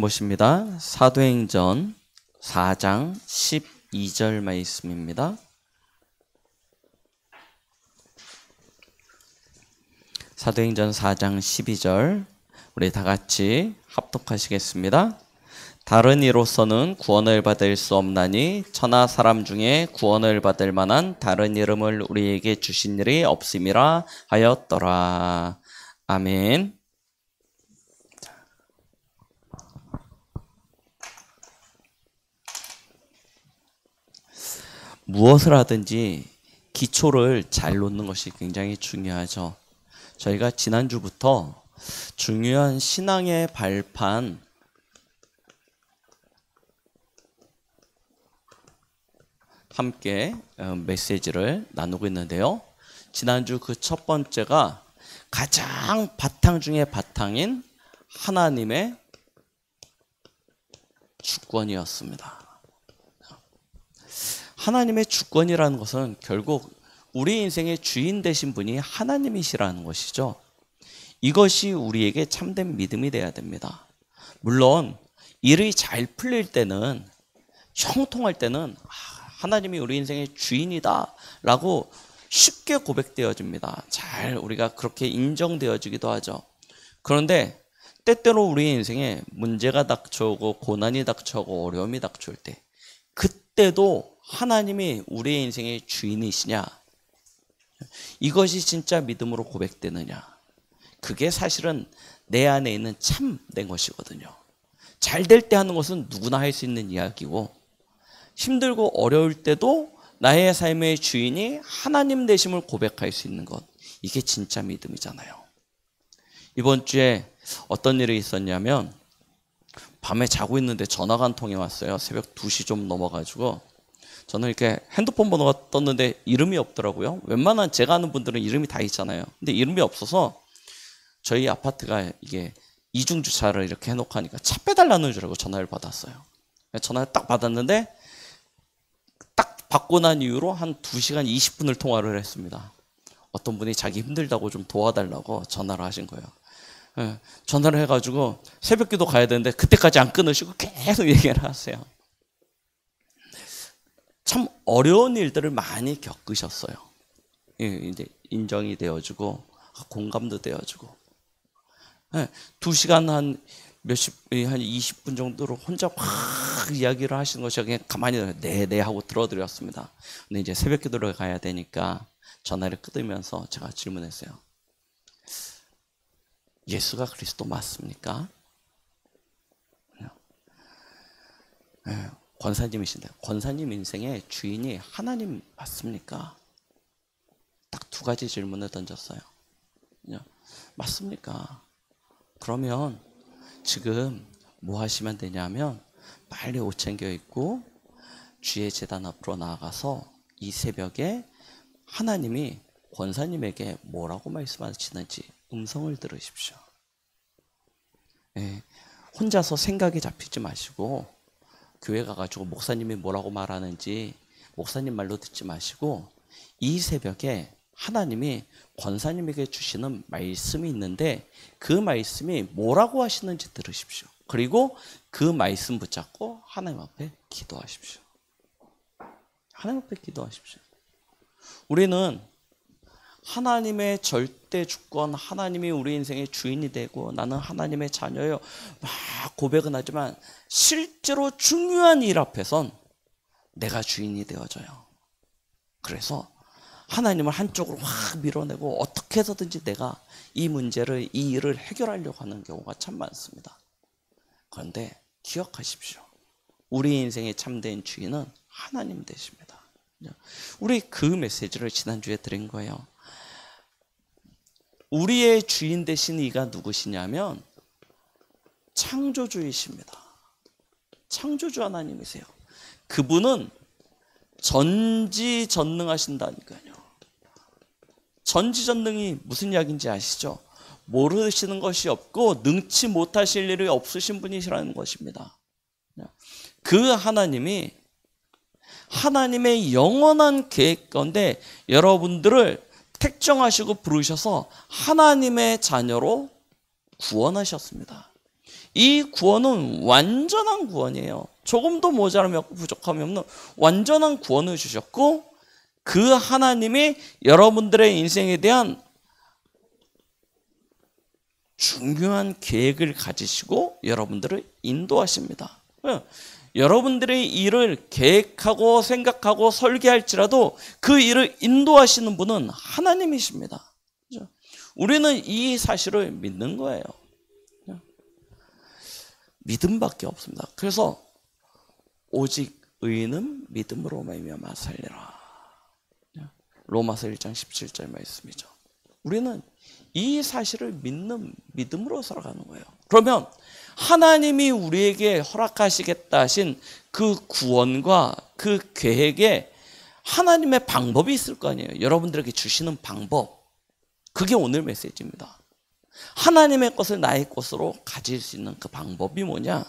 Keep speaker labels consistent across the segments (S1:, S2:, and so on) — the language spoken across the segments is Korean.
S1: 보십니다. 사도행전 4장 12절 말씀입니다. 사도행전 4장 12절 우리 다 같이 합독하시겠습니다. 다른 이로서는 구원을 받을 수 없나니 천하 사람 중에 구원을 받을 만한 다른 이름을 우리에게 주신 일이 없음이라 하였더라. 아멘. 무엇을 하든지 기초를 잘 놓는 것이 굉장히 중요하죠. 저희가 지난주부터 중요한 신앙의 발판, 함께 메시지를 나누고 있는데요. 지난주 그 첫 번째가 가장 바탕 중에 바탕인 하나님의 주권이었습니다. 하나님의 주권이라는 것은 결국 우리 인생의 주인 되신 분이 하나님이시라는 것이죠. 이것이 우리에게 참된 믿음이 되어야 됩니다. 물론 일이 잘 풀릴 때는, 형통할 때는 하나님이 우리 인생의 주인이다 라고 쉽게 고백되어집니다. 잘 우리가 그렇게 인정되어지기도 하죠. 그런데 때때로 우리 인생에 문제가 닥쳐오고 고난이 닥쳐오고 어려움이 닥쳐올 때, 그때도 하나님이 우리의 인생의 주인이시냐? 이것이 진짜 믿음으로 고백되느냐? 그게 사실은 내 안에 있는 참된 것이거든요. 잘 될 때 하는 것은 누구나 할 수 있는 이야기고, 힘들고 어려울 때도 나의 삶의 주인이 하나님 되심을 고백할 수 있는 것, 이게 진짜 믿음이잖아요. 이번 주에 어떤 일이 있었냐면, 밤에 자고 있는데 전화가 한 통이 왔어요. 새벽 2시 좀 넘어가지고. 저는 이렇게 핸드폰 번호가 떴는데 이름이 없더라고요. 웬만한 제가 아는 분들은 이름이 다 있잖아요. 근데 이름이 없어서 저희 아파트가 이게 이중주차를 이렇게 해놓고 하니까 차 빼달라는 줄 알고 전화를 받았어요. 전화를 딱 받았는데 딱 받고 난 이후로 한 2시간 20분을 통화를 했습니다. 어떤 분이 자기 힘들다고 좀 도와달라고 전화를 하신 거예요. 전화를 해가지고 새벽기도 가야 되는데 그때까지 안 끊으시고 계속 얘기를 하세요. 참 어려운 일들을 많이 겪으셨어요. 이제 인정이 되어지고 공감도 되어지고, 2시간 한 20분 정도로 혼자 확 이야기를 하시는 것이 그냥 가만히 네 하고 들어드렸습니다. 근데 이제 새벽기도를 가야 되니까 전화를 끊으면서 제가 질문했어요. 예수가 그리스도 맞습니까? 권사님이신데, 권사님 인생의 주인이 하나님 맞습니까? 딱 2가지 질문을 던졌어요. 맞습니까? 그러면 지금 뭐 하시면 되냐면 빨리 옷 챙겨 입고 주의 제단 앞으로 나아가서 이 새벽에 하나님이 권사님에게 뭐라고 말씀하시는지 음성을 들으십시오. 혼자서 생각에 잡히지 마시고 교회 가가지고 목사님이 뭐라고 말하는지 목사님 말로 듣지 마시고 이 새벽에 하나님이 권사님에게 주시는 말씀이 있는데 그 말씀이 뭐라고 하시는지 들으십시오. 그리고 그 말씀 붙잡고 하나님 앞에 기도하십시오. 하나님 앞에 기도하십시오. 우리는 하나님의 절대 주권, 하나님이 우리 인생의 주인이 되고 나는 하나님의 자녀요 막 고백은 하지만 실제로 중요한 일 앞에선 내가 주인이 되어져요. 그래서 하나님을 한쪽으로 확 밀어내고 어떻게 해서든지 내가 이 문제를, 이 일을 해결하려고 하는 경우가 참 많습니다. 그런데 기억하십시오. 우리 인생의 참된 주인은 하나님 되십니다. 우리 그 메시지를 지난주에 드린 거예요. 우리의 주인 되신 이가 누구시냐면 창조주이십니다. 창조주 하나님이세요. 그분은 전지전능하신다니까요. 전지전능이 무슨 이야기인지 아시죠? 모르시는 것이 없고 능치 못하실 일이 없으신 분이시라는 것입니다. 그 하나님이 하나님의 영원한 계획 가운데 여러분들을 택정하시고 부르셔서 하나님의 자녀로 구원하셨습니다. 이 구원은 완전한 구원이에요. 조금도 모자람이 없고 부족함이 없는 완전한 구원을 주셨고, 그 하나님이 여러분들의 인생에 대한 중요한 계획을 가지시고 여러분들을 인도하십니다. 여러분들의 일을 계획하고 생각하고 설계할지라도 그 일을 인도하시는 분은 하나님이십니다. 우리는 이 사실을 믿는 거예요. 믿음밖에 없습니다. 그래서 오직 의인은 믿음으로 말미암아 살리라. 로마서 1장 17절 말씀이죠. 우리는 이 사실을 믿는 믿음으로 살아가는 거예요. 그러면 하나님이 우리에게 허락하시겠다 하신 그 구원과 그 계획에 하나님의 방법이 있을 거 아니에요. 여러분들에게 주시는 방법. 그게 오늘 메시지입니다. 하나님의 것을 나의 것으로 가질 수 있는 그 방법이 뭐냐?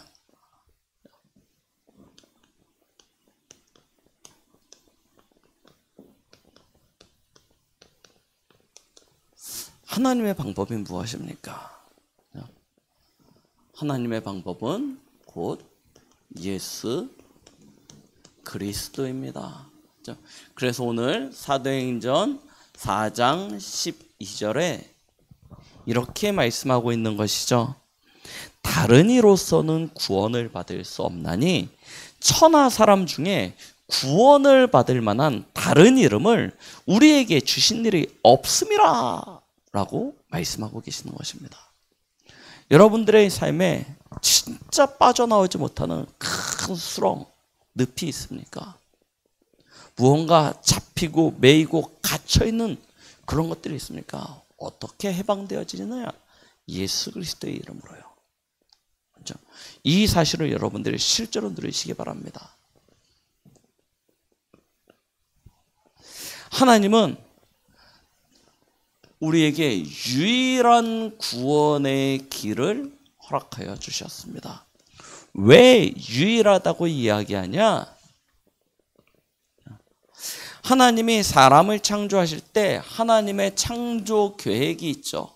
S1: 하나님의 방법이 무엇입니까? 하나님의 방법은 곧 예수 그리스도입니다. 그래서 오늘 사도행전 4장 12절에 이렇게 말씀하고 있는 것이죠. 다른 이로서는 구원을 받을 수 없나니 천하 사람 중에 구원을 받을 만한 다른 이름을 우리에게 주신 일이 없음이라 라고 말씀하고 계시는 것입니다. 여러분들의 삶에 진짜 빠져나오지 못하는 큰 수렁, 늪이 있습니까? 무언가 잡히고 매이고 갇혀있는 그런 것들이 있습니까? 어떻게 해방되어지느냐? 예수 그리스도의 이름으로요. 그렇죠? 이 사실을 여러분들이 실제로 누리시기 바랍니다. 하나님은 우리에게 유일한 구원의 길을 허락하여 주셨습니다. 왜 유일하다고 이야기하냐? 하나님이 사람을 창조하실 때 하나님의 창조 계획이 있죠.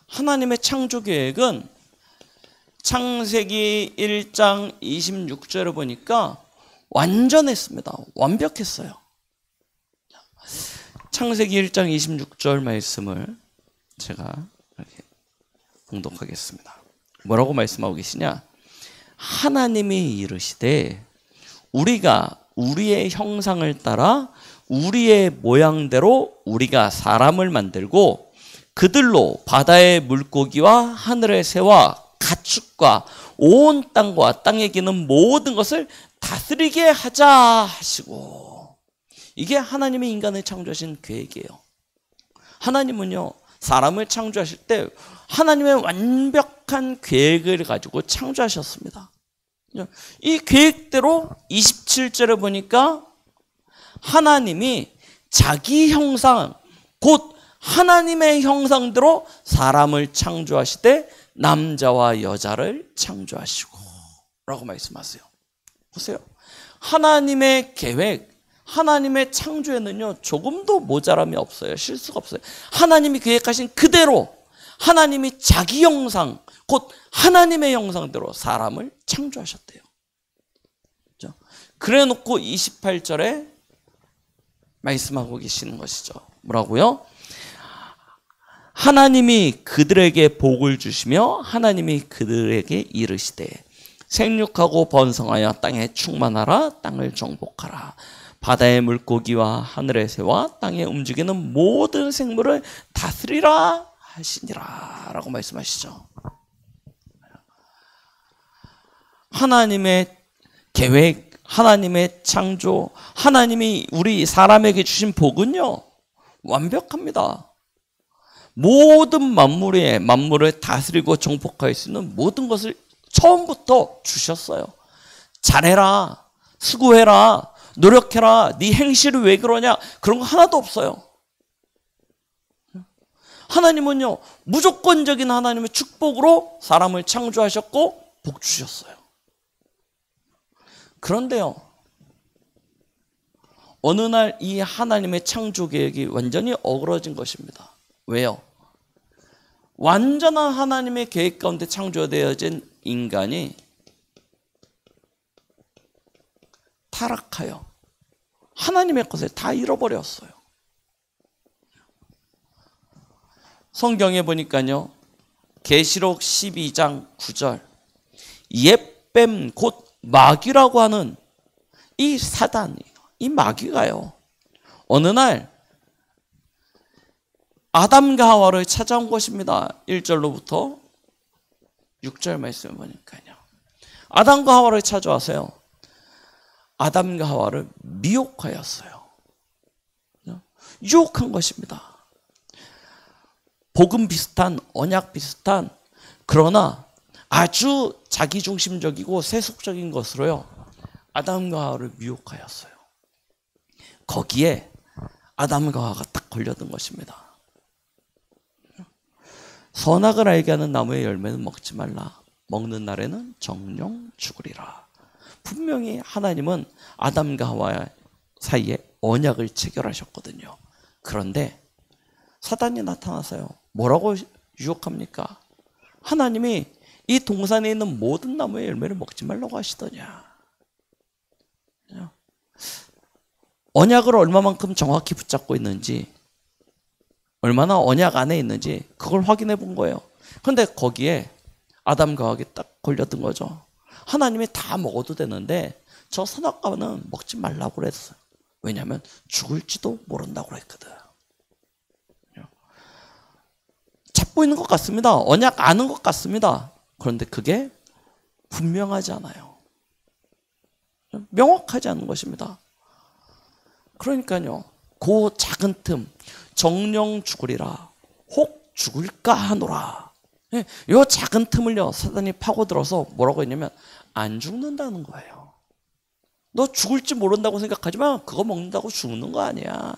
S1: 하나님의 창조 계획은 창세기 1장 26절을 보니까 완전했습니다. 완벽했어요. 창세기 1장 26절 말씀을 제가 이렇게 봉독하겠습니다. 뭐라고 말씀하고 계시냐? 하나님이 이르시되 우리가 우리의 형상을 따라 우리의 모양대로 우리가 사람을 만들고 그들로 바다의 물고기와 하늘의 새와 가축과 온 땅과 땅에 기는 모든 것을 다스리게 하자 하시고, 이게 하나님이 인간을 창조하신 계획이에요. 하나님은요, 사람을 창조하실 때 하나님의 완벽한 계획을 가지고 창조하셨습니다. 이 계획대로 27절에 보니까 하나님이 자기 형상, 곧 하나님의 형상대로 사람을 창조하시되 남자와 여자를 창조하시고 라고 말씀하세요. 보세요. 하나님의 계획, 하나님의 창조에는요 조금도 모자람이 없어요. 실수가 없어요. 하나님이 계획하신 그대로 하나님이 자기 형상, 곧 하나님의 형상대로 사람을 창조하셨대요. 그렇죠? 그래 놓고 28절에 말씀하고 계시는 것이죠. 뭐라고요? 하나님이 그들에게 복을 주시며 하나님이 그들에게 이르시되 생육하고 번성하여 땅에 충만하라, 땅을 정복하라. 바다의 물고기와 하늘의 새와 땅에 움직이는 모든 생물을 다스리라 하시니라 라고 말씀하시죠. 하나님의 계획, 하나님의 창조, 하나님이 우리 사람에게 주신 복은요 완벽합니다. 모든 만물을 다스리고 정복할 수 있는 모든 것을 처음부터 주셨어요. 잘해라, 수고해라, 노력해라, 네 행실이 왜 그러냐, 그런 거 하나도 없어요. 하나님은요 무조건적인 하나님의 축복으로 사람을 창조하셨고 복 주셨어요. 그런데요, 어느 날 이 하나님의 창조 계획이 완전히 어그러진 것입니다. 왜요? 완전한 하나님의 계획 가운데 창조되어진 인간이 타락하여 하나님의 것을 다 잃어버렸어요. 성경에 보니까요, 계시록 12장 9절, 옛뱀 곧 마귀라고 하는 이 사단, 이 마귀가요, 어느 날 아담과 하와를 찾아온 것입니다. 1절로부터 6절 말씀을 보니까요, 아담과 하와를 찾아와서요, 아담과 하와를 미혹하였어요. 유혹한 것입니다. 복음 비슷한, 언약 비슷한, 그러나 아주 자기중심적이고 세속적인 것으로요, 아담과 하와를 미혹하였어요. 거기에 아담과 하와가 딱 걸려든 것입니다. 선악을 알게 하는 나무의 열매는 먹지 말라. 먹는 날에는 정령 죽으리라. 분명히 하나님은 아담과 하와 사이에 언약을 체결하셨거든요. 그런데 사단이 나타나서요, 뭐라고 유혹합니까? 하나님이 이 동산에 있는 모든 나무의 열매를 먹지 말라고 하시더냐. 언약을 얼마만큼 정확히 붙잡고 있는지, 얼마나 언약 안에 있는지 그걸 확인해 본 거예요. 그런데 거기에 아담과 하와가 딱 걸려든 거죠. 하나님이 다 먹어도 되는데 저 선악과는 먹지 말라고 그랬어요. 왜냐하면 죽을지도 모른다고 그랬거든. 잡고 있는 것 같습니다. 언약 아는 것 같습니다. 그런데 그게 분명하지 않아요. 명확하지 않은 것입니다. 그러니까요, 그 작은 틈, 정령 죽으리라, 혹 죽을까 하노라. 이 작은 틈을요, 사단이 파고들어서 뭐라고 했냐면 안 죽는다는 거예요. 너 죽을지 모른다고 생각하지만 그거 먹는다고 죽는 거 아니야.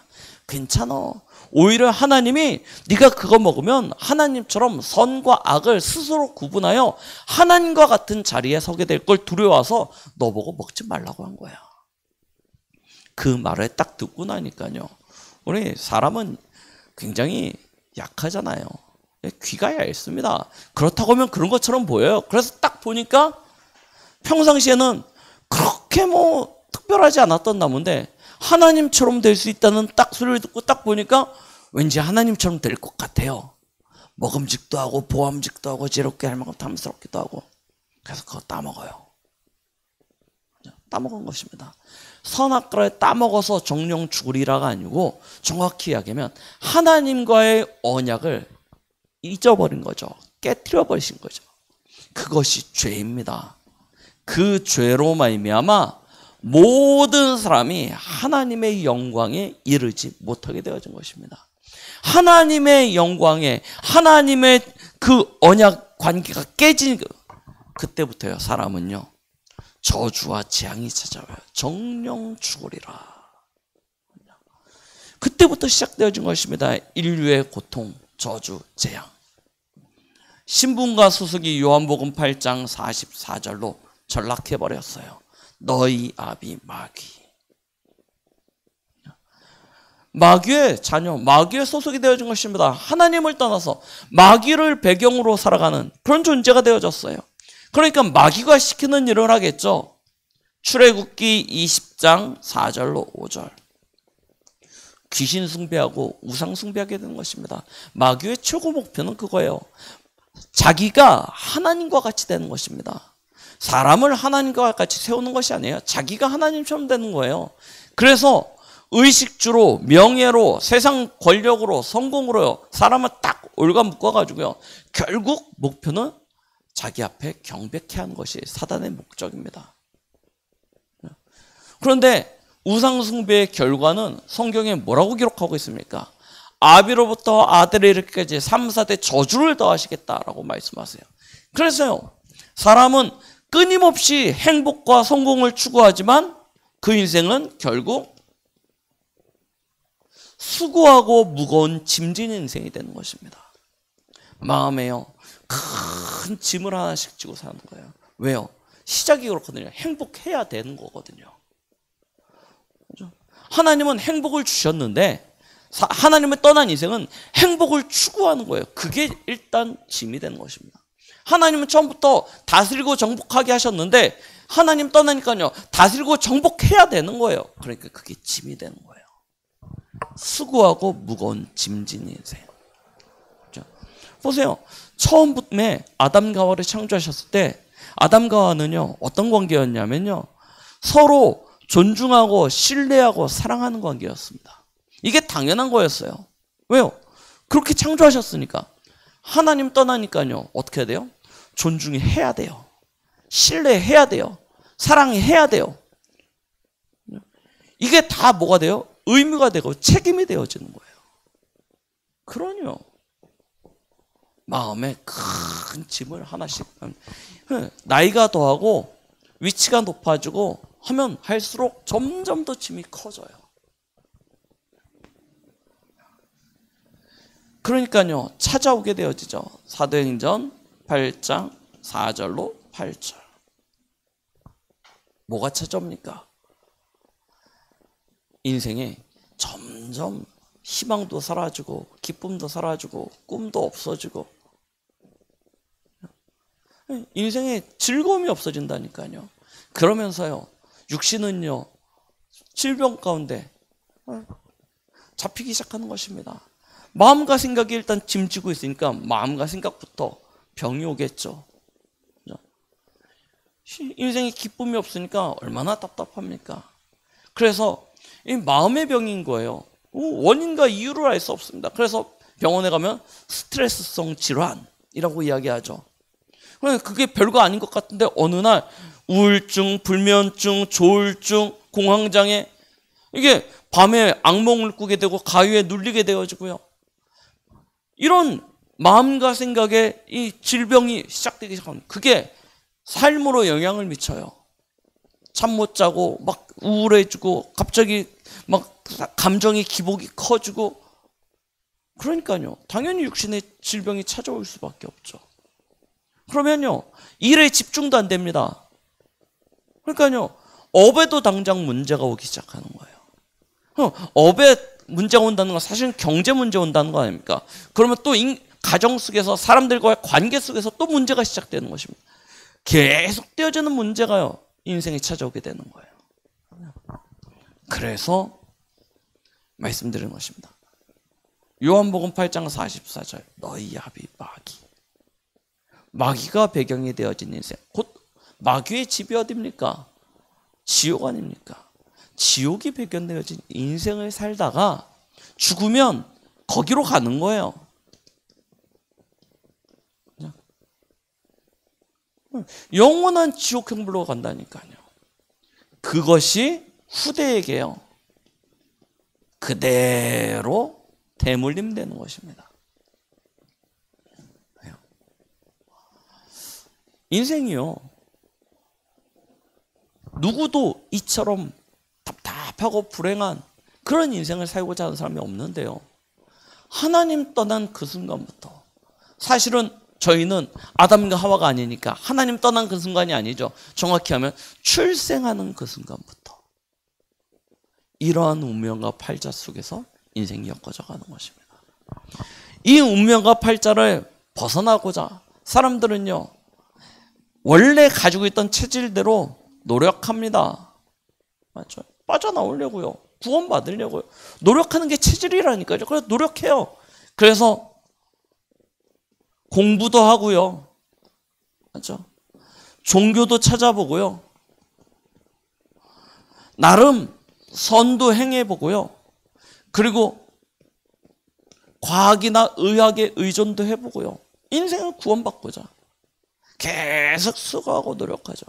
S1: 괜찮아. 오히려 하나님이 네가 그거 먹으면 하나님처럼 선과 악을 스스로 구분하여 하나님과 같은 자리에 서게 될 걸 두려워서 너 보고 먹지 말라고 한 거야. 그 말을 딱 듣고 나니까요, 우리 사람은 굉장히 약하잖아요. 귀가 얇습니다. 그렇다고 하면 그런 것처럼 보여요. 그래서 딱 보니까 평상시에는 그렇게 뭐 특별하지 않았던 나무인데 하나님처럼 될 수 있다는 딱 소리를 듣고 딱 보니까 왠지 하나님처럼 될 것 같아요. 먹음직도 하고 보암직도 하고 지롭게 할 만큼 탐스럽기도 하고. 그래서 그거 따먹어요. 따먹은 것입니다. 선악과를 따먹어서 정령 죽으리라가 아니고 정확히 이야기하면 하나님과의 언약을 잊어버린 거죠. 깨트려 버리신 거죠. 그것이 죄입니다. 그 죄로 말미암아 모든 사람이 하나님의 영광에 이르지 못하게 되어진 것입니다. 하나님의 영광에, 하나님의 그 언약 관계가 깨진 그때부터요, 사람은요, 저주와 재앙이 찾아와요. 정령 죽으리라. 그때부터 시작되어진 것입니다. 인류의 고통, 저주, 재앙. 신분과 수석이 요한복음 8장 44절로 전락해버렸어요. 너희 아비 마귀. 마귀의 자녀, 마귀의 소속이 되어진 것입니다. 하나님을 떠나서 마귀를 배경으로 살아가는 그런 존재가 되어졌어요. 그러니까 마귀가 시키는 일을 하겠죠. 출애굽기 20장 4절로 5절. 귀신 숭배하고 우상 숭배하게 되는 것입니다. 마귀의 최고 목표는 그거예요. 자기가 하나님과 같이 되는 것입니다. 사람을 하나님과 같이 세우는 것이 아니에요. 자기가 하나님처럼 되는 거예요. 그래서 의식주로, 명예로, 세상 권력으로, 성공으로요, 사람을 딱 올가 묶어가지고요, 결국 목표는 자기 앞에 경배케 하는 것이 사단의 목적입니다. 그런데 우상숭배의 결과는 성경에 뭐라고 기록하고 있습니까? 아비로부터 아들에 이르기까지 3, 4대 저주를 더하시겠다라고 말씀하세요. 그래서요, 사람은 끊임없이 행복과 성공을 추구하지만 그 인생은 결국 수고하고 무거운 짐진 인생이 되는 것입니다. 마음에요, 큰 짐을 하나씩 지고 사는 거예요. 왜요? 시작이 그렇거든요. 행복해야 되는 거거든요. 하나님은 행복을 주셨는데 하나님을 떠난 인생은 행복을 추구하는 거예요. 그게 일단 짐이 되는 것입니다. 하나님은 처음부터 다스리고 정복하게 하셨는데 하나님 떠나니까요, 다스리고 정복해야 되는 거예요. 그러니까 그게 짐이 되는 거예요. 수고하고 무거운 짐진 인생. 보세요. 처음부터 아담과 하와를 창조하셨을 때 아담과 하와는요, 어떤 관계였냐면요, 서로 존중하고 신뢰하고 사랑하는 관계였습니다. 이게 당연한 거였어요. 왜요? 그렇게 창조하셨으니까. 하나님 떠나니까요, 어떻게 해야 돼요? 존중해야 돼요. 신뢰해야 돼요. 사랑해야 돼요. 이게 다 뭐가 돼요? 의무가 되고 책임이 되어지는 거예요. 그러니요, 마음에 큰 짐을 하나씩, 나이가 더하고 위치가 높아지고 하면 할수록 점점 더 짐이 커져요. 그러니까요, 찾아오게 되어지죠. 사도행전 8장 4절로 8절. 뭐가 찾아옵니까? 인생에 점점 희망도 사라지고 기쁨도 사라지고 꿈도 없어지고 인생에 즐거움이 없어진다니까요. 그러면서요, 육신은요, 질병 가운데 잡히기 시작하는 것입니다. 마음과 생각이 일단 짐지고 있으니까 마음과 생각부터 병이 오겠죠. 인생에 기쁨이 없으니까 얼마나 답답합니까? 그래서 이 마음의 병인 거예요. 원인과 이유를 알 수 없습니다. 그래서 병원에 가면 스트레스성 질환이라고 이야기하죠. 그게 별거 아닌 것 같은데 어느 날 우울증, 불면증, 조울증, 공황장애, 이게 밤에 악몽을 꾸게 되고 가위에 눌리게 되어지고요. 이런 마음과 생각에 이 질병이 시작되기 시작하면 그게 삶으로 영향을 미쳐요. 잠 못 자고 막 우울해지고 갑자기 막 감정의 기복이 커지고, 그러니까요, 당연히 육신의 질병이 찾아올 수밖에 없죠. 그러면요, 일에 집중도 안 됩니다. 그러니까요, 업에도 당장 문제가 오기 시작하는 거예요. 업에 문제가 온다는 건 사실은 경제 문제 온다는 거 아닙니까? 그러면 또 가정 속에서 사람들과의 관계 속에서 또 문제가 시작되는 것입니다. 계속 떼어지는 문제가요, 인생에 찾아오게 되는 거예요. 그래서 말씀드리는 것입니다. 요한복음 8장 44절, 너희 아비 마귀. 마귀가 배경이 되어진 인생. 곧 마귀의 집이 어디입니까? 지옥 아닙니까? 지옥이 배경되어진 인생을 살다가 죽으면 거기로 가는 거예요. 영원한 지옥 형벌로 간다니까요. 그것이 후대에게요, 그대로 대물림 되는 것입니다. 인생이요, 누구도 이처럼 답답하고 불행한 그런 인생을 살고자 하는 사람이 없는데요, 하나님 떠난 그 순간부터, 사실은 저희는 아담과 하와가 아니니까 하나님 떠난 그 순간이 아니죠. 정확히 하면 출생하는 그 순간부터 이러한 운명과 팔자 속에서 인생이 엮어져 가는 것입니다. 이 운명과 팔자를 벗어나고자 사람들은요, 원래 가지고 있던 체질대로 노력합니다. 맞죠? 빠져나오려고요. 구원받으려고요. 노력하는 게 체질이라니까요. 그래서 노력해요. 그래서 공부도 하고요. 맞죠? 종교도 찾아보고요. 나름 선도 행해보고요. 그리고 과학이나 의학에 의존도 해보고요. 인생을 구원받고자 계속 수고하고 노력하죠.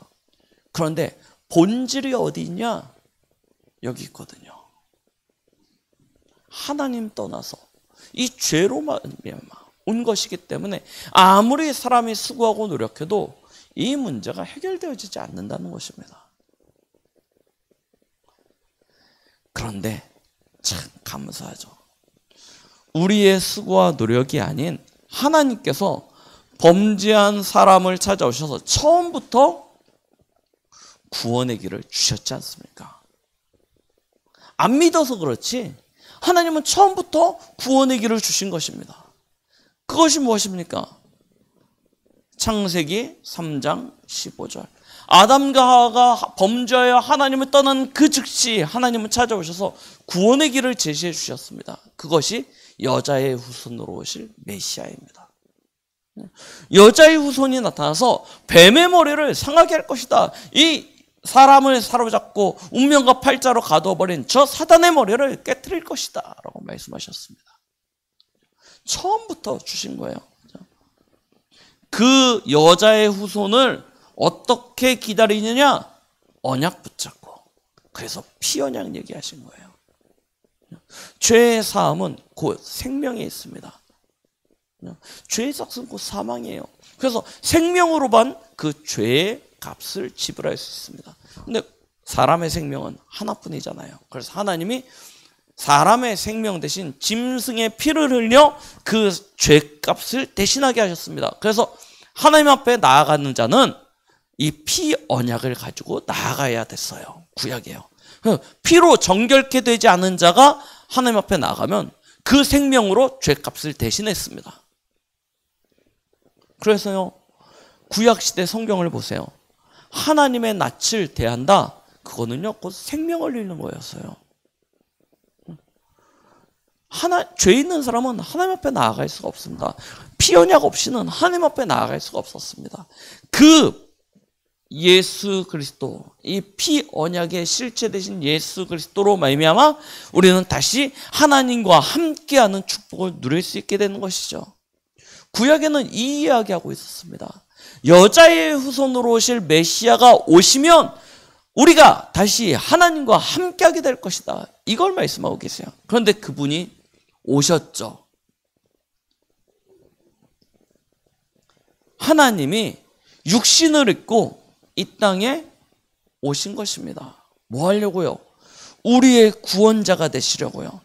S1: 그런데 본질이 어디 있냐? 여기 있거든요. 하나님 떠나서 이 죄로 말미암아 온 것이기 때문에 아무리 사람이 수고하고 노력해도 이 문제가 해결되어지지 않는다는 것입니다. 그런데 참 감사하죠. 우리의 수고와 노력이 아닌 하나님께서 범죄한 사람을 찾아오셔서 처음부터 구원의 길을 주셨지 않습니까? 안 믿어서 그렇지 하나님은 처음부터 구원의 길을 주신 것입니다. 그것이 무엇입니까? 창세기 3장 15절. 아담과 하와가 범죄하여 하나님을 떠난 그 즉시 하나님은 찾아오셔서 구원의 길을 제시해 주셨습니다. 그것이 여자의 후손으로 오실 메시아입니다. 여자의 후손이 나타나서 뱀의 머리를 상하게 할 것이다. 이 사람을 사로잡고 운명과 팔자로 가둬버린 저 사단의 머리를 깨트릴 것이다 라고 말씀하셨습니다. 처음부터 주신 거예요. 그 여자의 후손을 어떻게 기다리느냐? 언약 붙잡고. 그래서 피언약 얘기하신 거예요. 죄의 사함은 곧 생명에 있습니다. 죄의 삭은 곧 사망이에요. 그래서 생명으로만 그 죄의 값을 지불할 수 있습니다. 근데 사람의 생명은 하나뿐이잖아요. 그래서 하나님이 사람의 생명 대신 짐승의 피를 흘려 그 죄값을 대신하게 하셨습니다. 그래서 하나님 앞에 나아가는 자는 이 피 언약을 가지고 나아가야 됐어요. 구약이에요. 피로 정결케 되지 않은 자가 하나님 앞에 나아가면 그 생명으로 죄값을 대신했습니다. 그래서요, 구약시대 성경을 보세요. 하나님의 낯을 대한다. 그거는요, 곧 생명을 잃는 거였어요. 죄 있는 사람은 하나님 앞에 나아갈 수가 없습니다. 피 언약 없이는 하나님 앞에 나아갈 수가 없었습니다. 그 예수 그리스도, 이 피 언약의 실체 되신 예수 그리스도로 말미암아 우리는 다시 하나님과 함께하는 축복을 누릴 수 있게 되는 것이죠. 구약에는 이 이야기하고 있었습니다. 여자의 후손으로 오실 메시아가 오시면 우리가 다시 하나님과 함께하게 될 것이다. 이걸 말씀하고 계세요. 그런데 그분이 오셨죠. 하나님이 육신을 입고 이 땅에 오신 것입니다. 뭐 하려고요? 우리의 구원자가 되시려고요.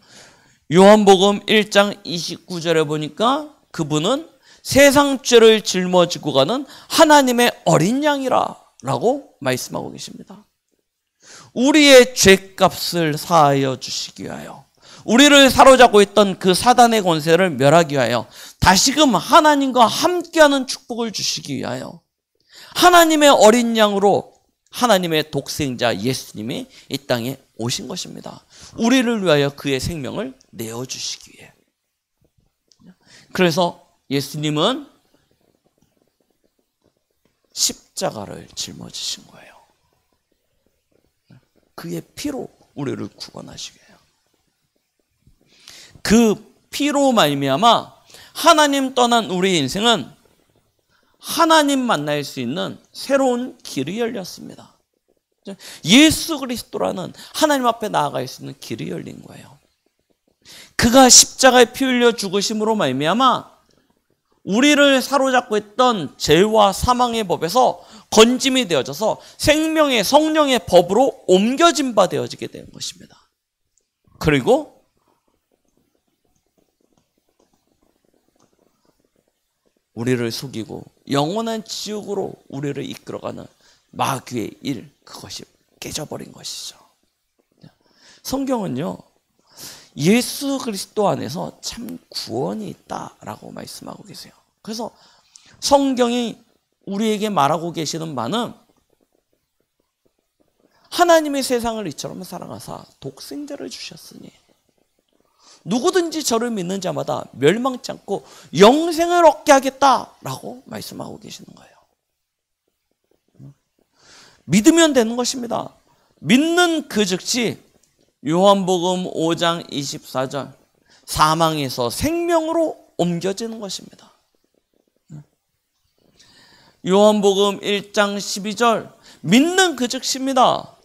S1: 요한복음 1장 29절에 보니까 그분은 세상 죄를 짊어지고 가는 하나님의 어린 양이라 라고 말씀하고 계십니다. 우리의 죄값을 사하여 주시기 위하여, 우리를 사로잡고 있던 그 사단의 권세를 멸하기 위하여, 다시금 하나님과 함께하는 축복을 주시기 위하여 하나님의 어린 양으로 하나님의 독생자 예수님이 이 땅에 오신 것입니다. 우리를 위하여 그의 생명을 내어주시기 위해. 그래서 예수님은 십자가를 짊어지신 거예요. 그의 피로 우리를 구원하시게 해요. 그 피로 말미암아 하나님 떠난 우리의 인생은 하나님 만날 수 있는 새로운 길이 열렸습니다. 예수 그리스도라는 하나님 앞에 나아갈 수 있는 길이 열린 거예요. 그가 십자가에 피 흘려 죽으심으로 말미암아 우리를 사로잡고 있던 죄와 사망의 법에서 건짐이 되어져서 생명의 성령의 법으로 옮겨진 바 되어지게 된 것입니다. 그리고 우리를 속이고 영원한 지옥으로 우리를 이끌어가는 마귀의 일, 그것이 깨져버린 것이죠. 성경은요, 예수 그리스도 안에서 참 구원이 있다라고 말씀하고 계세요. 그래서 성경이 우리에게 말하고 계시는 바는 하나님의 세상을 이처럼 사랑하사 독생자를 주셨으니 누구든지 저를 믿는 자마다 멸망치 않고 영생을 얻게 하겠다라고 말씀하고 계시는 거예요. 믿으면 되는 것입니다. 믿는 그 즉시 요한복음 5장 24절, 사망에서 생명으로 옮겨지는 것입니다. 요한복음 1장 12절, 믿는 그 즉시입니다.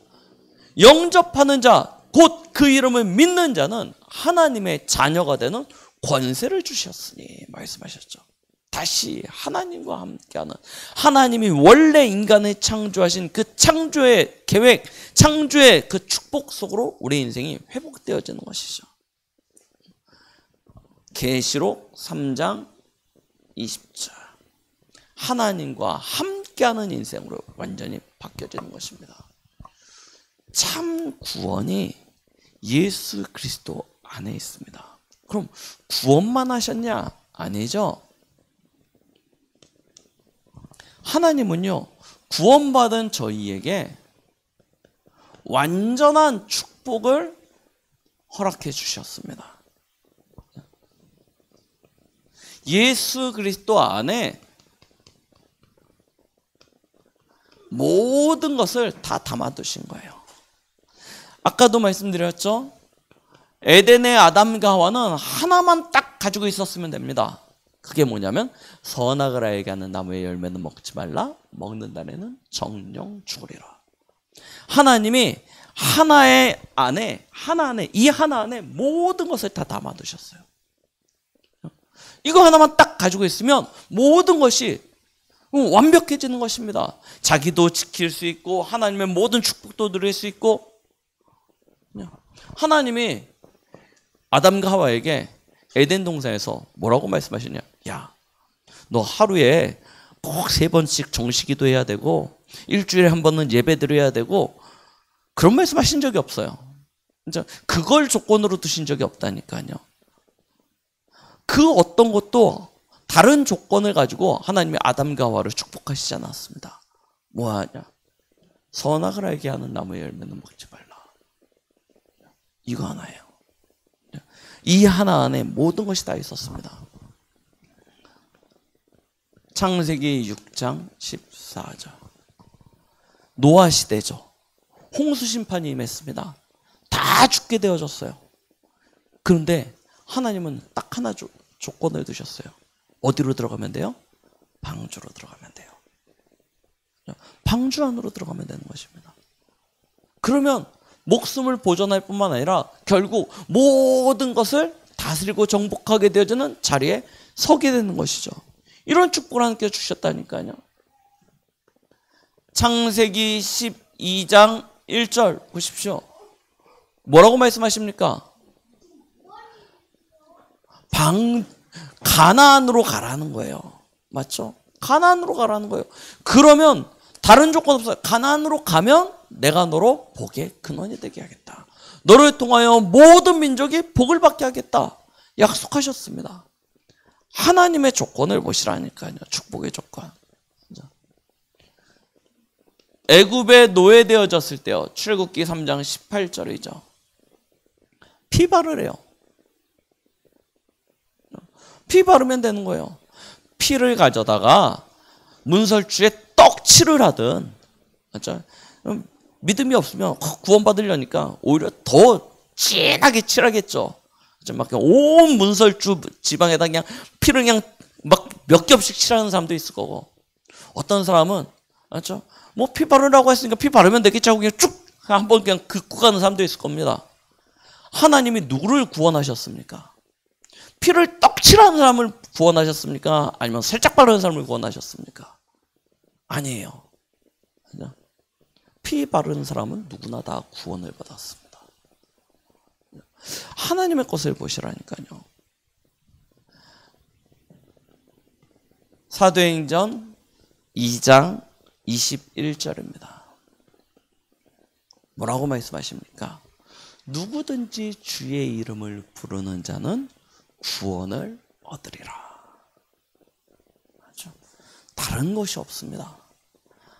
S1: 영접하는 자, 곧 그 이름을 믿는 자는 하나님의 자녀가 되는 권세를 주셨으니 말씀하셨죠. 다시 하나님과 함께하는, 하나님이 원래 인간을 창조하신 그 창조의 계획, 창조의 그 축복 속으로 우리 인생이 회복되어지는 것이죠. 계시록 3장 20절, 하나님과 함께하는 인생으로 완전히 바뀌어지는 것입니다. 참 구원이 예수 그리스도 안에 있습니다. 그럼 구원만 하셨냐? 아니죠. 하나님은요, 구원받은 저희에게 완전한 축복을 허락해 주셨습니다. 예수 그리스도 안에 모든 것을 다 담아두신 거예요. 아까도 말씀드렸죠? 에덴의 아담과 하와는 하나만 딱 가지고 있었으면 됩니다. 그게 뭐냐면 선악을 알게 하는 나무의 열매는 먹지 말라, 먹는 날에는 정령 죽으리라. 하나님이 하나 안에 이 하나 안에 모든 것을 다 담아두셨어요. 이거 하나만 딱 가지고 있으면 모든 것이 완벽해지는 것입니다. 자기도 지킬 수 있고 하나님의 모든 축복도 누릴 수 있고. 하나님이 아담과 하와에게 에덴 동산에서 뭐라고 말씀하시냐? 야, 너 하루에 꼭 3번씩 정식기도 해야 되고 일주일에 한 번은 예배 드려야 되고, 그런 말씀하신 적이 없어요. 진짜 그걸 조건으로 두신 적이 없다니까요. 그 어떤 것도 다른 조건을 가지고 하나님이 아담과 하와를 축복하시지 않았습니다. 뭐하냐? 선악을 알게 하는 나무의 열매는 먹지 말라. 이거 하나예요. 이 하나 안에 모든 것이 다 있었습니다. 창세기 6장 14절. 노아 시대죠. 홍수 심판이 임했습니다. 다 죽게 되어졌어요. 그런데 하나님은 딱 하나 조건을 두셨어요. 어디로 들어가면 돼요? 방주로 들어가면 돼요. 방주 안으로 들어가면 되는 것입니다. 그러면 목숨을 보존할 뿐만 아니라 결국 모든 것을 다스리고 정복하게 되어지는 자리에 서게 되는 것이죠. 이런 축복을 하나님께 주셨다니까요. 창세기 12장 1절 보십시오. 뭐라고 말씀하십니까? 가나안으로 가라는 거예요. 맞죠? 가나안으로 가라는 거예요. 그러면 다른 조건 없어요. 가나안으로 가면 내가 너로 복의 근원이 되게 하겠다. 너를 통하여 모든 민족이 복을 받게 하겠다. 약속하셨습니다. 하나님의 조건을 보시라니까요. 축복의 조건. 애굽에 노예되어졌을 때요. 출애굽기 3장 18절이죠. 피 바르래요. 피 바르면 되는 거예요. 피를 가져다가 문설주에 떡칠을 하든, 맞죠? 믿음이 없으면 구원받으려니까 오히려 더 진하게 칠하겠죠. 막 온 문설주 지방에다 그냥 피를 그냥 막 몇 겹씩 칠하는 사람도 있을 거고, 어떤 사람은, 맞죠? 뭐 피 바르라고 했으니까 피 바르면 되겠지 하고 그냥 쭉 한번 그냥 긋고 가는 사람도 있을 겁니다. 하나님이 누구를 구원하셨습니까? 피를 떡칠하는 사람을 구원하셨습니까? 아니면 살짝 바르는 사람을 구원하셨습니까? 아니에요. 피 바르는 사람은 누구나 다 구원을 받았습니다. 하나님의 것을 보시라니까요. 사도행전 2장 21절입니다. 뭐라고 말씀하십니까? 누구든지 주의 이름을 부르는 자는 구원을 얻으리라. 맞죠? 다른 것이 없습니다.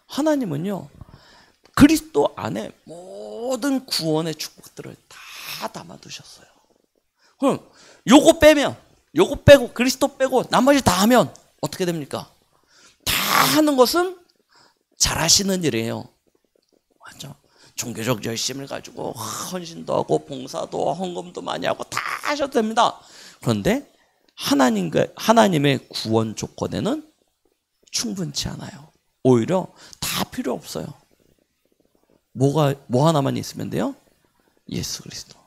S1: 하나님은요, 그리스도 안에 모든 구원의 축복들을 다 담아두셨어요. 그럼 요거 빼고 그리스도 빼고 나머지 다 하면 어떻게 됩니까? 다 하는 것은 잘하시는 일이에요. 맞죠? 종교적 열심을 가지고 헌신도 하고 봉사도 헌금도 많이 하고 다 하셔도 됩니다. 그런데 하나님의 구원 조건에는 충분치 않아요. 오히려 다 필요 없어요. 뭐 하나만 있으면 돼요? 예수 그리스도.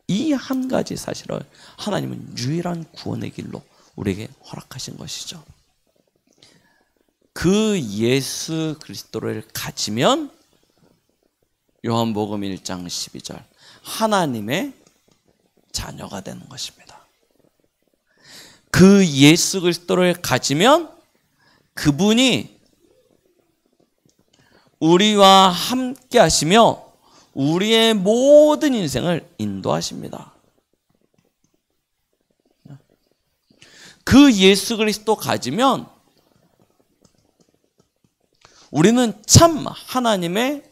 S1: 이 한 가지 사실을 하나님은 유일한 구원의 길로 우리에게 허락하신 것이죠. 그 예수 그리스도를 가지면 요한복음 1장 12절 하나님의 자녀가 되는 것입니다. 그 예수 그리스도를 가지면 그분이 우리와 함께 하시며 우리의 모든 인생을 인도하십니다. 그 예수 그리스도 가지면 우리는 참 하나님의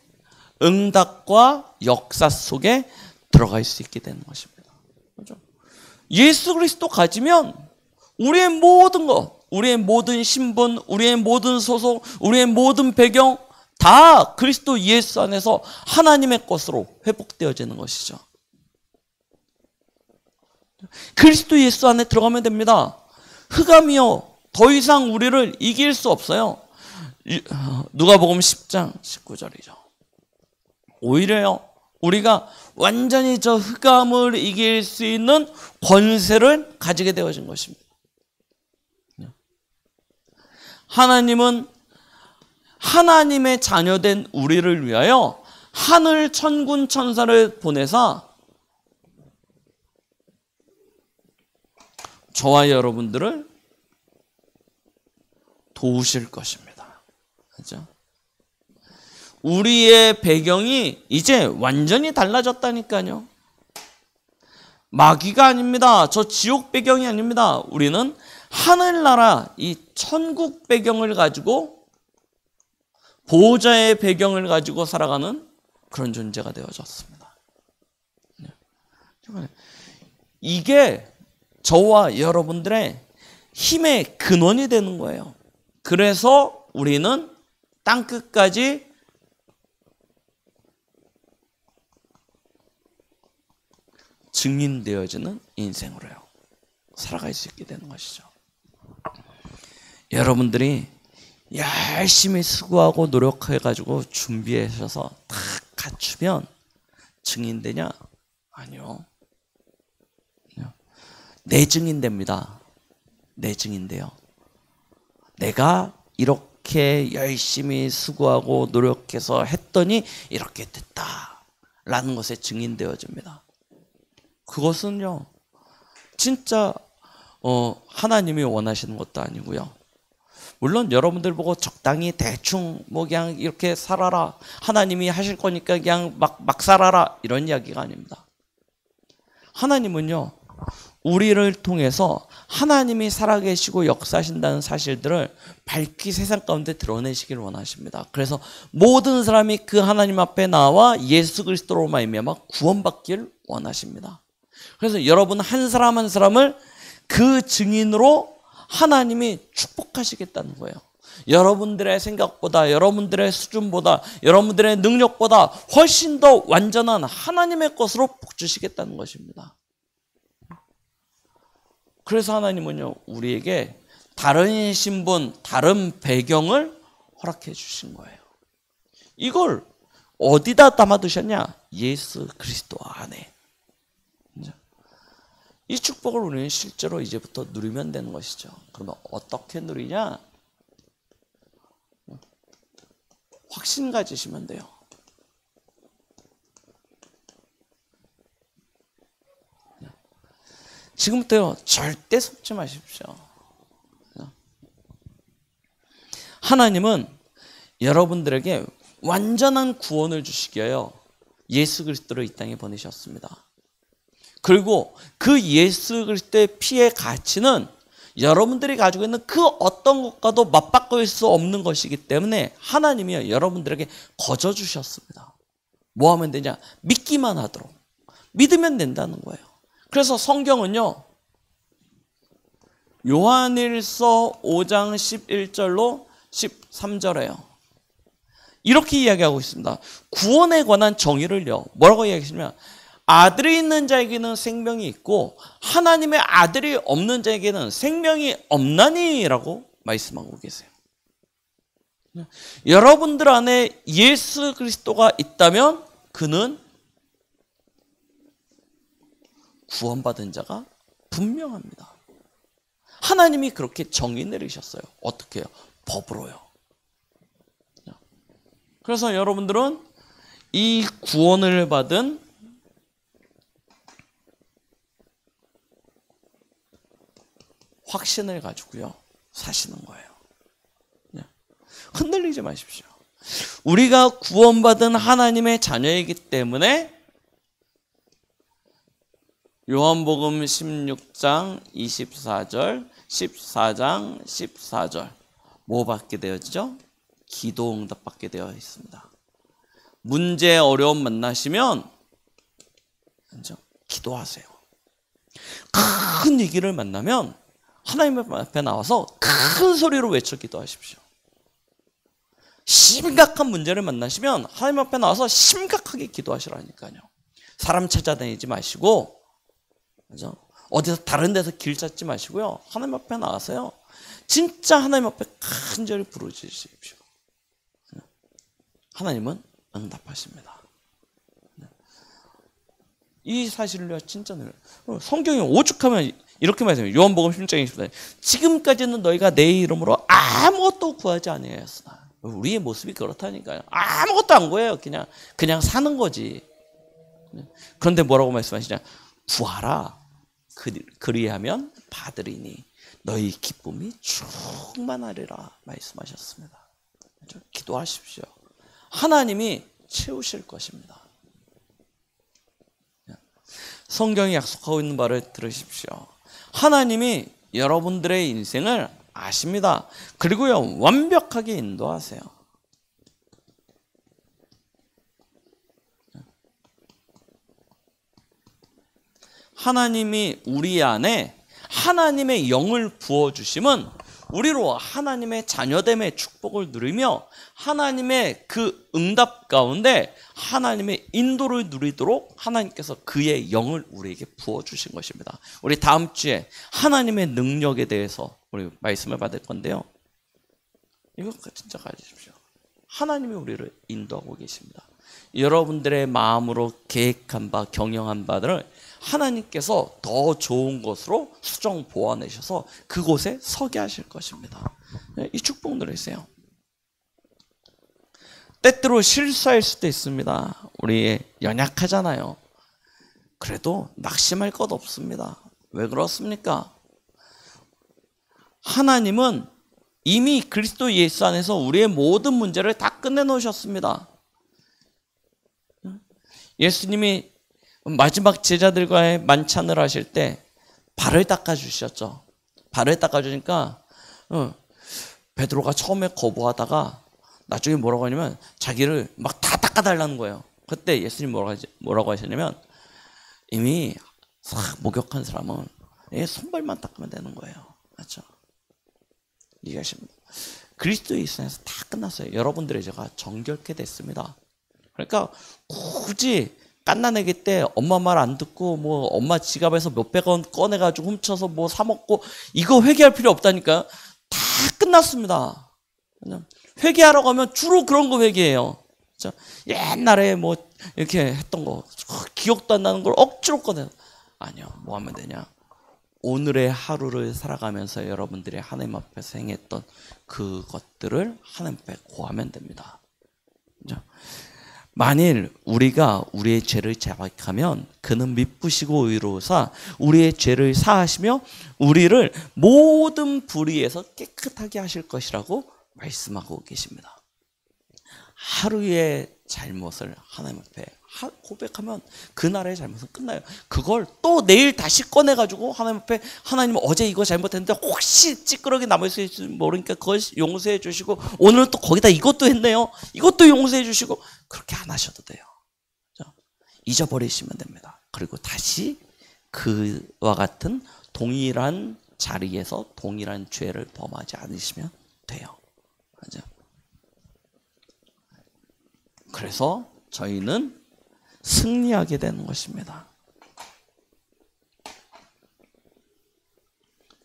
S1: 응답과 역사 속에 들어갈 수 있게 되는 것입니다. 그렇죠? 예수 그리스도 가지면 우리의 모든 것, 우리의 모든 신분, 우리의 모든 소속, 우리의 모든 배경 다 그리스도 예수 안에서 하나님의 것으로 회복되어지는 것이죠. 그리스도 예수 안에 들어가면 됩니다. 흑암이요, 더 이상 우리를 이길 수 없어요. 누가복음 10장 19절이죠. 오히려요, 우리가 완전히 저 흑암을 이길 수 있는 권세를 가지게 되어진 것입니다. 하나님은 하나님의 자녀된 우리를 위하여 하늘 천군 천사를 보내사 저와 여러분들을 도우실 것입니다. 그렇죠? 우리의 배경이 이제 완전히 달라졌다니까요. 마귀가 아닙니다. 저 지옥 배경이 아닙니다. 우리는 하늘나라 이 천국 배경을 가지고, 보호자의 배경을 가지고 살아가는 그런 존재가 되어졌습니다. 이게 저와 여러분들의 힘의 근원이 되는 거예요. 그래서 우리는 땅끝까지 증인되어지는 인생으로요, 살아갈 수 있게 되는 것이죠. 여러분들이 열심히 수고하고 노력해가지고 준비하셔서 딱 갖추면 증인되냐? 아니요. 내 증인됩니다. 내 증인돼요. 내가 이렇게 열심히 수고하고 노력해서 했더니 이렇게 됐다라는 것에 증인되어집니다. 그것은요, 진짜 하나님이 원하시는 것도 아니고요. 물론 여러분들 보고 적당히 대충 뭐 그냥 이렇게 살아라, 하나님이 하실 거니까 그냥 막 살아라, 이런 이야기가 아닙니다. 하나님은요, 우리를 통해서 하나님이 살아계시고 역사하신다는 사실들을 밝히 세상 가운데 드러내시길 원하십니다. 그래서 모든 사람이 그 하나님 앞에 나와 예수 그리스도로 말미암아 구원받기를 원하십니다. 그래서 여러분 한 사람 한 사람을 그 증인으로 하나님이 축복하시겠다는 거예요. 여러분들의 생각보다, 여러분들의 수준보다, 여러분들의 능력보다 훨씬 더 완전한 하나님의 것으로 복주시겠다는 것입니다. 그래서 하나님은요, 우리에게 다른 신분, 다른 배경을 허락해 주신 거예요. 이걸 어디다 담아두셨냐? 예수 그리스도 안에. 이 축복을 우리는 실제로 이제부터 누리면 되는 것이죠. 그러면 어떻게 누리냐? 확신 가지시면 돼요. 지금부터요, 절대 속지 마십시오. 하나님은 여러분들에게 완전한 구원을 주시기 위하여 예수 그리스도를 이 땅에 보내셨습니다. 그리고 그 예수 그리스도의 피의 가치는 여러분들이 가지고 있는 그 어떤 것과도 맞바꿀 수 없는 것이기 때문에 하나님이 여러분들에게 거저 주셨습니다. 뭐 하면 되냐? 믿기만 하도록. 믿으면 된다는 거예요. 그래서 성경은요, 요한일서 5장 11절로 13절에요. 이렇게 이야기하고 있습니다. 구원에 관한 정의를요, 뭐라고 이야기하시냐면, 아들이 있는 자에게는 생명이 있고 하나님의 아들이 없는 자에게는 생명이 없나니라고 말씀하고 계세요. 여러분들 안에 예수 그리스도가 있다면 그는 구원받은 자가 분명합니다. 하나님이 그렇게 정의 내리셨어요. 어떻게 해요? 법으로요. 그래서 여러분들은 이 구원을 받은 확신을 가지고요, 사시는 거예요. 흔들리지 마십시오. 우리가 구원받은 하나님의 자녀이기 때문에 요한복음 16장 24절 14장 14절 뭐 받게 되었죠? 기도 응답 받게 되어 있습니다. 문제 어려움 만나시면 먼저 기도하세요. 큰 위기를 만나면 하나님 앞에 나와서 큰 소리로 외쳐 기도하십시오. 심각한 문제를 만나시면 하나님 앞에 나와서 심각하게 기도하시라니까요. 사람 찾아다니지 마시고, 그죠? 어디서 다른 데서 길 찾지 마시고요. 하나님 앞에 나와서요. 진짜 하나님 앞에 간절히 부르짖으십시오. 하나님은 응답하십니다. 이 사실을요, 진짜 성경이 오죽하면 이렇게 말해요. 요한복음 10장 20절. 지금까지는 너희가 내 이름으로 아무것도 구하지 아니하였으나. 우리의 모습이 그렇다니까요. 아무것도 안 구해요. 그냥 사는 거지. 그런데 뭐라고 말씀하시냐? 구하라. 그리하면 받으리니 너희 기쁨이 충만하리라 말씀하셨습니다. 기도하십시오. 하나님이 채우실 것입니다. 성경이 약속하고 있는 말을 들으십시오. 하나님이 여러분들의 인생을 아십니다. 그리고요, 완벽하게 인도하세요. 하나님이 우리 안에 하나님의 영을 부어주심은 우리로 하나님의 자녀됨의 축복을 누리며 하나님의 그 응답 가운데 하나님의 인도를 누리도록 하나님께서 그의 영을 우리에게 부어주신 것입니다. 우리 다음 주에 하나님의 능력에 대해서 우리 말씀을 받을 건데요. 이거 진짜 가지십시오. 하나님이 우리를 인도하고 계십니다. 여러분들의 마음으로 계획한 바, 경영한 바들을 하나님께서 더 좋은 것으로 수정 보완하셔서 그곳에 서게 하실 것입니다. 이 축복 누리세요. 때때로 실수할 수도 있습니다. 우리 연약하잖아요. 그래도 낙심할 것 없습니다. 왜 그렇습니까? 하나님은 이미 그리스도 예수 안에서 우리의 모든 문제를 다 끝내놓으셨습니다. 예수님이 마지막 제자들과의 만찬을 하실 때 발을 닦아주셨죠. 발을 닦아주니까 베드로가 처음에 거부하다가 나중에 뭐라고 하냐면 자기를 막 다 닦아달라는 거예요. 그때 예수님 뭐라고 하셨냐면 이미 싹 목욕한 사람은 손발만 닦으면 되는 거예요. 맞죠? 이해하십니까? 그리스도의 일상에서 다 끝났어요. 여러분들의 죄가 정결케 됐습니다. 그러니까 굳이 갓난아기 때 엄마 말 안 듣고 뭐 엄마 지갑에서 몇백 원 꺼내가지고 훔쳐서 뭐 사 먹고 이거 회개할 필요 없다니까요. 다 끝났습니다. 회개하러 가면 주로 그런 거 회개해요. 옛날에 뭐 이렇게 했던 거 기억도 안 나는 걸 억지로 꺼내. 아니요. 뭐 하면 되냐? 오늘의 하루를 살아가면서 여러분들이 하나님 앞에서 행했던 그것들을 하나님 앞에 고하면 됩니다. 만일 우리가 우리의 죄를 자백하면 그는 미쁘시고 의로우사 우리의 죄를 사하시며 우리를 모든 불의에서 깨끗하게 하실 것이라고 말씀하고 계십니다. 하루의 잘못을 하나님 앞에 고백하면 그날의 잘못은 끝나요. 그걸 또 내일 다시 꺼내가지고 하나님 앞에 하나님 어제 이거 잘못했는데 혹시 찌끄러기 남아있을지 모르니까 그걸 용서해 주시고 오늘 또 거기다 이것도 했네요. 이것도 용서해 주시고 그렇게 안 하셔도 돼요. 잊어버리시면 됩니다. 그리고 다시 그와 같은 동일한 자리에서 동일한 죄를 범하지 않으시면 돼요. 맞죠? 그래서 저희는 승리하게 되는 것입니다.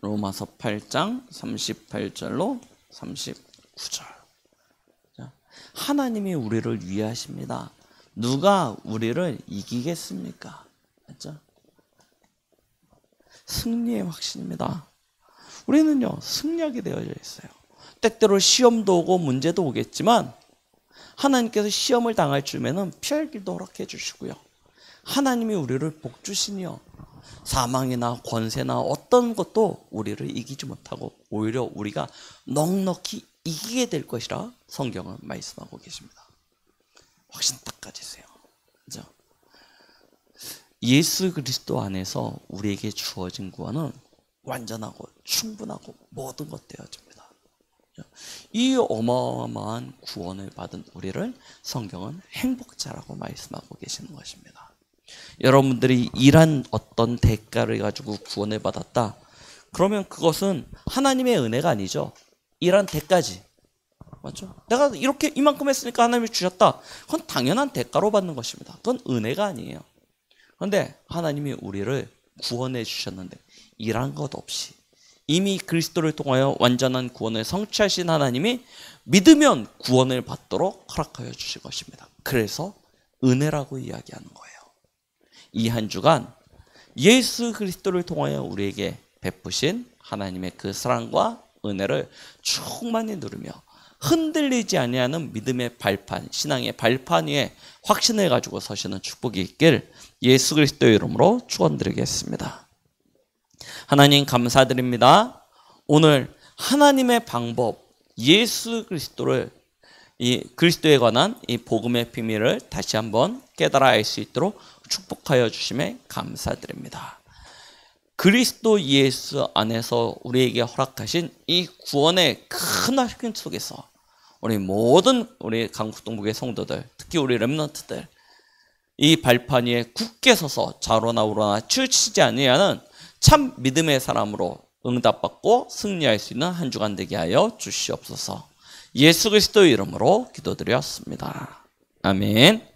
S1: 로마서 8장 38절로 39절. 하나님이 우리를 위하십니다. 누가 우리를 이기겠습니까? 맞죠? 승리의 확신입니다. 우리는요, 승리하게 되어져 있어요. 때때로 시험도 오고 문제도 오겠지만 하나님께서 시험을 당할 즈음에는 피할 길도 허락해 주시고요. 하나님이 우리를 복주시니요. 사망이나 권세나 어떤 것도 우리를 이기지 못하고 오히려 우리가 넉넉히 이기게 될 것이라 성경은 말씀하고 계십니다. 확신 딱 가지세요. 그죠? 예수 그리스도 안에서 우리에게 주어진 구원은 완전하고 충분하고 모든 것 되어집니다. 이 어마어마한 구원을 받은 우리를 성경은 행복자라고 말씀하고 계시는 것입니다. 여러분들이 일한 어떤 대가를 가지고 구원을 받았다. 그러면 그것은 하나님의 은혜가 아니죠. 일한 대가지. 맞죠? 내가 이렇게 이만큼 했으니까 하나님이 주셨다. 그건 당연한 대가로 받는 것입니다. 그건 은혜가 아니에요. 그런데 하나님이 우리를 구원해 주셨는데 일한 것 없이 이미 그리스도를 통하여 완전한 구원을 성취하신 하나님이 믿으면 구원을 받도록 허락하여 주실 것입니다. 그래서 은혜라고 이야기하는 거예요. 이 한 주간 예수 그리스도를 통하여 우리에게 베푸신 하나님의 그 사랑과 은혜를 충만히 누리며 흔들리지 아니하는 믿음의 발판, 신앙의 발판 위에 확신을 가지고 서시는 축복이 있길 예수 그리스도의 이름으로 축원드리겠습니다. 하나님 감사드립니다. 오늘 하나님의 방법, 예수 그리스도를 이 그리스도에 관한 이 복음의 비밀을 다시 한번 깨달아 알 수 있도록 축복하여 주심에 감사드립니다. 그리스도 예수 안에서 우리에게 허락하신 이 구원의 큰 확신 속에서 우리 모든 우리 강북동북의 성도들, 특히 우리 렘넌트들 이 발판 위에 굳게 서서 좌로나 우로나 치우치지 아니하는 참 믿음의 사람으로 응답받고 승리할 수 있는 한 주간 되게 하여 주시옵소서. 예수 그리스도의 이름으로 기도드렸습니다. 아멘.